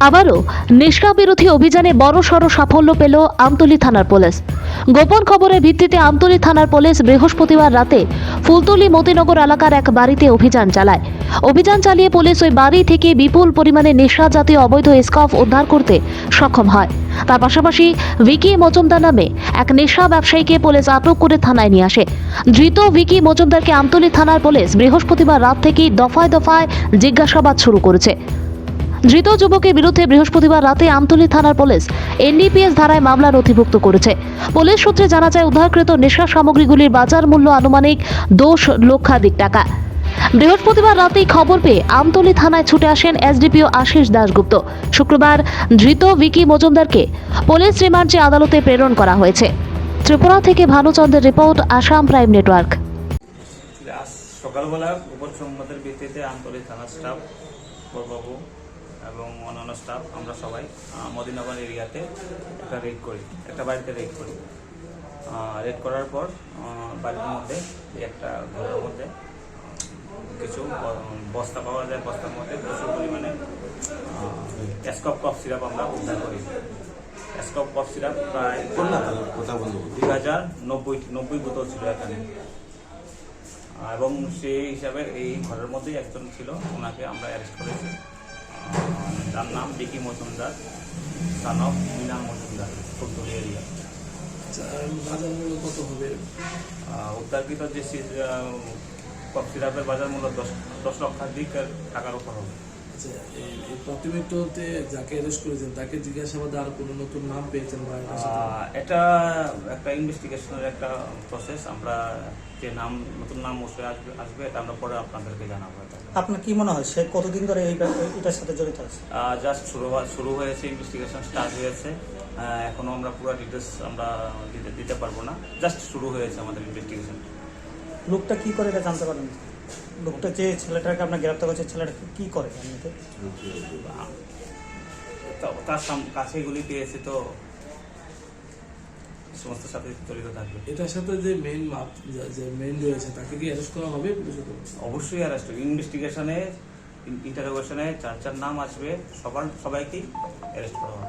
আবারও নেশা বিরোধী অভিযানে বড়সড় সাফল্য পেল আমতলী থানার পুলিশ। গোপন খবরের ভিত্তিতে আমতলী থানার পুলিশ বৃহস্পতিবার রাতে ফুলতলী মতিনগর এলাকার এক বাড়িতে অভিযান চালায়। অভিযান চালিয়ে পুলিশ ওই বাড়ি থেকে বিপুল পরিমাণে নেশা জাতীয় অবৈধ স্কার্ফ উদ্ধার করতে সক্ষম হয়। তার পাশাপাশি ভিকি মজুমদার নামে এক নেশা ব্যবসায়ীকে পুলিশ আটক করে থানায় নিয়ে আসে। ধৃত ভিকি মজুমদারকে আমতলী থানার পুলিশ বৃহস্পতিবার রাত থেকেই দফায় দফায় জিজ্ঞাসাবাদ শুরু করেছে। ধৃত যুবকের বিরুদ্ধে বৃহস্পতিবার রাতে আমতলী থানার পুলিশ এনডিপিএস ধারায় মামলা নথিভুক্ত করেছে। পুলিশ সূত্রে জানা যায়, উদ্ধারকৃত নেশা সামগ্রীগুলির বাজার মূল্য আনুমানিক 10 লক্ষাধিক টাকা। বৃহস্পতিবার রাতেই খবর পেয়ে আমতলী থানায় ছুটে আসেন এসডিপিও আশিস দাশগুপ্ত। শুক্রবার ধৃত ভিকি মজুমদারকে পুলিশ রিমান্ডে আদালতে প্রেরণ করা হয়েছে। ত্রিপুরা থেকে ভানুচন্দ্রের রিপোর্ট, আসাম প্রাইম নেটওয়ার্ক। আজ সকালবেলা গোপন সংবাদের ভিত্তিতে আমতলী থানার স্টাফ, বড়বাবু এবং অন্যান্য স্টাফ আমরা সবাই মদিনগর এরিয়াতে একটা বাড়িতে রেড করি। রেড করার পর বাড়ির মধ্যে একটা ঘরের মধ্যে কিছু বস্তা পাওয়া যায়। বস্তার মধ্যে প্রচুর পরিমাণে স্কপ কফ সিরাপ আমরা উদ্ধার করি। স্কপ কফ সিরাপ প্রায় 2090 বোতল ছিল এখানে, এবং সেই হিসাবে এই ঘরের মধ্যেই একজন ছিল, ওনাকে আমরা অ্যারেস্ট করেছি। তার নাম Vicky Majumdar, son of Mina Majumdar, Phultali area. বাজার মূল্য কত হবে? উদ্ধারকৃত যে কফ সিরাপের বাজার মূল্য 10 লক্ষাধিক টাকার উপর হবে। আচ্ছা, এই প্রাথমিকতে যাকে অ্যারেস্ট করেছেন তাকে জিজ্ঞাসাবাদে আর কোনো নতুন নাম পেয়েছেন বা এটা একটা ইনভেস্টিগেশনের একটা প্রসেস। আমরা যে নতুন নাম আসবে এটা আমরা পরে আপনাদেরকে জানাবো। আপনার কি মনে হয় সে কতদিন ধরে এটার সাথে জড়িত আছে? জাস্ট শুরু হয়েছে, ইনভেস্টিগেশন স্টার্ট হয়েছে। এখনো আমরা পুরো ডিটেলস আমরা দিতে পারবো না, জাস্ট শুরু হয়েছে আমাদের ইনভেস্টিগেশন। লোকটা কি করে এটা জানতে পারেন? লোকটা যে ছেলেটাকে আপনার গ্রেপ্তার করেছে, ছেলেটা কি করে এমনিতে? তার কাছে এগুলি পেয়েছে, তো সমস্ত সাথে জড়িত থাকবে। এটার সাথে যে মেইন রয়েছে তাকে কি অ্যারেস্ট করা হবে? অবশ্যই অ্যারেস্ট হবে। ইনভেস্টিগেশনে ইন্টারোগেশনে যার নাম আসবে সবাইকেই অ্যারেস্ট করা হবে।